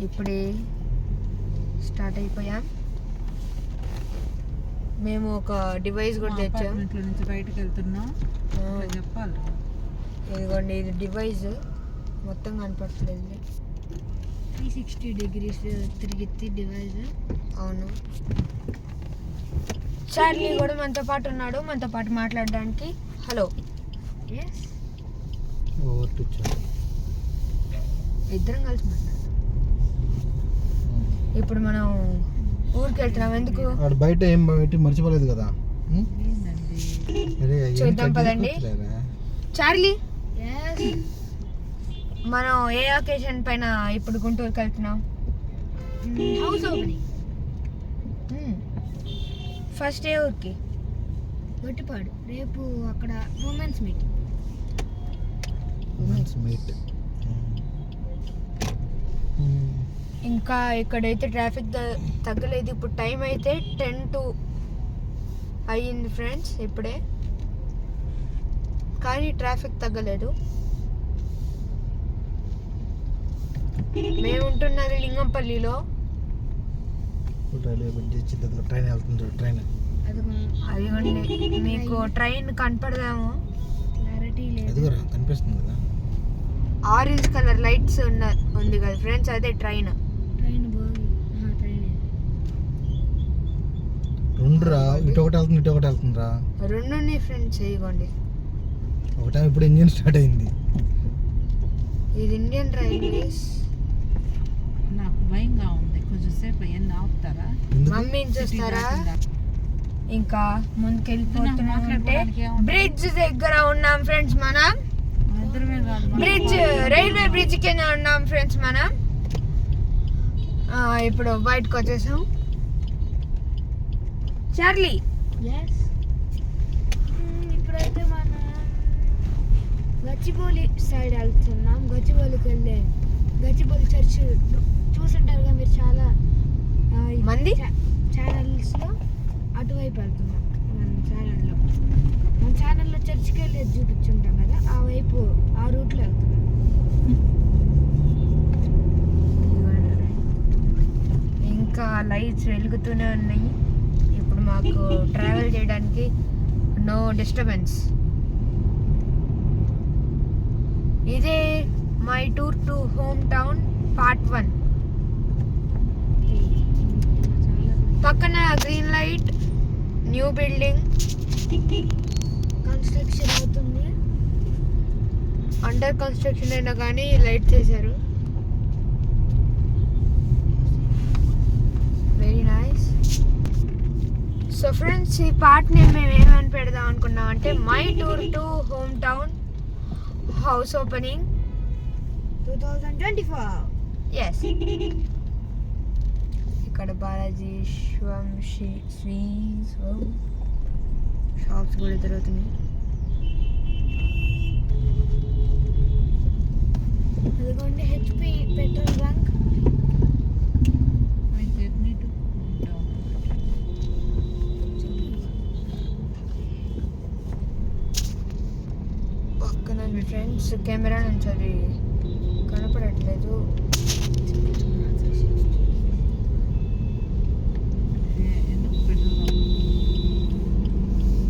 ఇప్పుడే స్టార్ట్ అయిపోయాం. మేము ఒక డివైస్ కూడా తెచ్చాం. నుంచి బయటకు వెళ్తున్నాం. చెప్పాలి ఇదిగోండి, ఇది డివైస్ మొత్తం కనపడట్లేదు. 360 degrees తిరిగితే డివైస్. అవును, చార్లీ కూడా మనతో పాటు ఉన్నాడు, మనతో పాటు మాట్లాడడానికి. హలో. ఇద్దరం కలిసి మాట్లాడతాం. ఇప్పుడు మనం ఊరికి వెళ్తున్నాం. ఎందుకు? బయట ఏం మర్చిపోలేదు కదా. చూద్దాం పదండి. చార్లీ, మనం ఏ ఒకేషన్ పైన ఇప్పుడు గుంటూరుకి వెళ్తున్నాం? House opening. ఫస్ట్ ఏ ఊరికి? గట్టిపాడు. రేపు అక్కడ ఉమెన్స్ మీట్. ఇంకా ఇక్కడైతే ట్రాఫిక్ తగ్గలేదు. ఇప్పుడు టైం అయితే 10 అయ్యింది ఫ్రెండ్స్ ఇప్పుడే, కానీ ట్రాఫిక్ తగ్గలేదు. మేము ఉంటున్నది లింగంపల్లిలో. ట్రైన్ వెళ్తుంది. ట్రైన్ అదిగోండి, మీకు ట్రైన్ కనపడదాము. క్లారిటీ లేదు. కనిపిస్తుంది కదా, ఆరెంజ్ కలర్ లైట్స్ ఉంది కదా ఫ్రెండ్స్, అదే ట్రైన్. ట్రైన్ పోయి ట్రైన్ రెండురా, ఇటు ఒకటి వెళ్తుంది, ఇటు ఒకటి వెళ్తుందిరా. రెండు ఫ్రెండ్స్. ఇదిగోండి, ఒకటే ఇప్పుడు ఇంజిన్ స్టార్ట్ అయింది. ఇది ఇండియన్ రైల్వేస్. నాకు భయంగా ఉంది, కొంచెం సేపు ఎన్ని ఆపుతారా? మమ్మీని చూస్తారా? ఇంకా ముందుకెళ్ళిపోతున్నామంటే బ్రిడ్జ్ దగ్గర ఉన్నాం ఫ్రెండ్స్. మనం బ్రిడ్జ్, రైల్వే బ్రిడ్జ్ కింద ఉన్నాం ఫ్రెండ్స్. మనం ఇప్పుడు బయటకు వచ్చేసాం. చార్లీ, ఇప్పుడైతే మనం గచ్చిబౌలి సైడ్ వెళ్తున్నాం. గచ్చిబౌలికి వెళ్ళే గచ్చిబౌలి చర్చ్ చూసుంటారుగా మీరు, చాలా మంది ఛానల్స్లో. అటువైపు వెళ్తున్నాం మన ఛానల్లో చర్చ్కి వెళ్ళేది చూపించుంటాం కదా, ఆ వైపు ఆ రూట్లో వెళ్తున్నాం. ఇంకా లైట్స్ వెలుగుతూనే ఉన్నాయి. ఇప్పుడు మాకు ట్రావెల్ చేయడానికి నో డిస్టర్బెన్స్. ఇదే my tour to home town part 1. పక్కన green light, new building, construction అవుతుంది. అండర్ కన్స్ట్రక్షన్ అయినా కానీ లైట్ చేశారు. Very nice. సో ఫ్రెండ్స్, ఈ పార్ట్ని మేము ఏమని పెడదాం అనుకున్నాం అంటే my tour to home town house opening 2024. ఎస్. ఇక్కడ బాలాజీ షాప్స్ కూడా ఎదురవుతున్నాయి. అదిగోండి హెచ్పి పెట్రోల్ బంక్. పక్కన ఫ్రెండ్స్ కెమెరా నుంచి అది కనపడట్లేదు.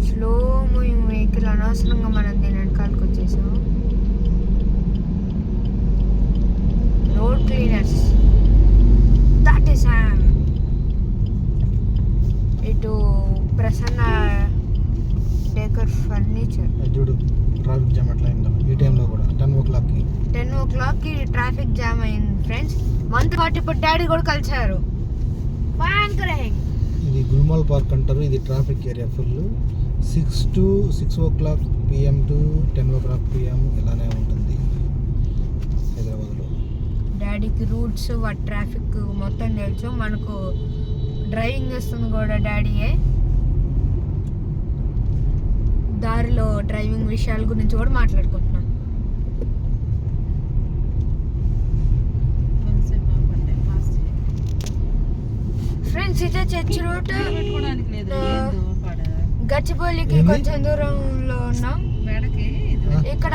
స్లో మూవింగ్ వెహికల్, అనవసరంగా మనం దీని వెనకాలకు వచ్చేసాం. రోడ్ క్లీనర్స్, దట్ ఈస్ ఇటు ప్రసన్న డెకర్ ఫర్నిచర్. చూడు ట్రాఫిక్ జామ్ అట్లా అయిందా ఈ టైంలో కూడా. 10 o'clock ట్రాఫిక్ జామ్ అయింది ఫ్రెండ్స్. మనతో పాటు ఇప్పుడు డాడీ కూడా కలిసారు. ఇది గుల్మాల్ పార్క్ అంటారు. ఇది traffic area full. 6 o'clock PM to 10 o'clock PM ఇలానే ఉంటుంది హైదరాబాద్లో. డాడీకి రూట్స్, ట్రాఫిక్ మొత్తం తెలుసు. మనకు డ్రైవింగ్ చేస్తుంది కూడా డాడీయే. దారిలో డ్రైవింగ్ విషయాల గురించి కూడా మాట్లాడుకుంటున్నాం. ఫ్రెండ్స్, ఇదే చర్చ్ రూట్. గచ్చిబౌలికి కొంచెం దూరంలో ఉన్నాం. ఇక్కడ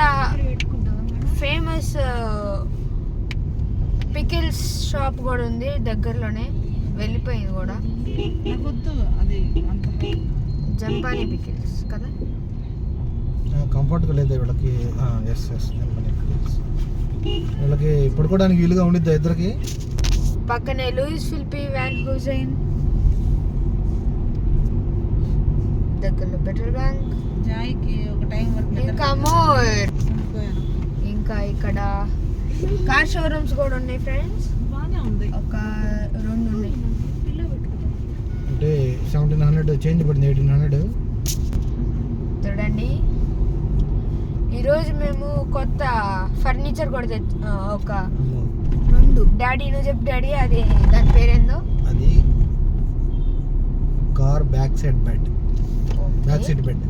ఫేమస్ పికిల్స్ షాప్ కూడా ఉంది దగ్గరలోనే, వెళ్ళిపోయింది కూడా. నాకు వద్దు అది అంత జంపాని పికిల్స్ కదా. కంఫర్ట్గా లేదు వీళ్ళకి. ఎస్ వీళ్ళకి పడుకోవడానికి వీలుగా ఉండిద్దా ఇద్దరికి? పక్కనే లూయిస్ ఫిలిపి వ్యాన్ హుసైన్, దగ్గరలో పెట్రోల్ బ్యాంక్, జాయికి ఒక టైం వరకు ఇంకా మోర్. ఇంకా ఇక్కడ కార్ షోరూమ్స్ కూడా ఉన్నాయి ఫ్రెండ్స్. బాగానే ఉంది. ఒక 2 ఉన్నాయి. అంటే 1700 చేంజ్ పడింది, 1800. చూడండి, ఈరోజు మేము కొత్త ఫర్నిచర్ కూడా ఒక 2. డాడీ నువ్వు చెప్పు డాడీ, అది దాని పేరేందో. అది car back side bed, back seat bed.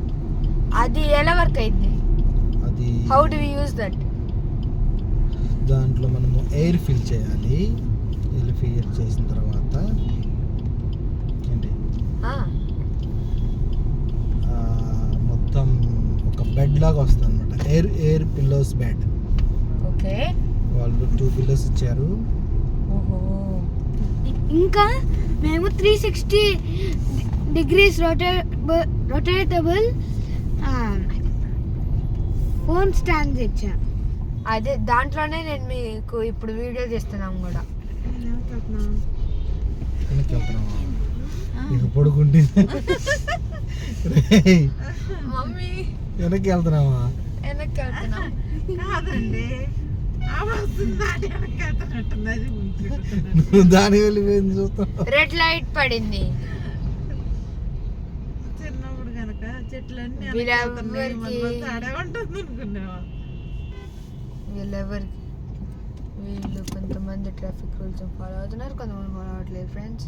అది ఎలా వర్క్ అయింది? అది how do we use that? దాంట్లో మనము ఎయిర్ ఫిల్ చేయాలి. ఎయిర్ ఫిల్ చేసిన తర్వాత ఏంటి మొత్తం ఒక బెడ్ లాగా వస్తుంది అనమాట. Air pillows bed. ఓకే, వాళ్ళు 2 పిల్లోస్ ఇచ్చారు. ఇంకా మేము 360 degrees rotatable ఫోన్ స్టాండ్స్ ఇచ్చాం. అదే దాంట్లోనే నేను మీకు ఇప్పుడు వీడియో చేస్తున్నాం కూడా. వెనక్కి వెళ్తున్నావా? ఇక పడుకుంటే మమ్మీ వెనక్కి వెళ్తున్నావా? వెనక్కి వెళ్తున్నాం. కాదండి, నువ్వు దాని వెళ్ళిపోయింది చూస్తావు. రెడ్ లైట్ పడింది. చిన్నప్పుడు కనుక చెట్లన్నీ ఉంటుంది అనుకునేవా. వీళ్ళు కొంతమంది ట్రాఫిక్ రూల్స్ ఫాలో అవుతున్నారు, కొంతమంది ఫాలో అవ్వట్లేదు ఫ్రెండ్స్.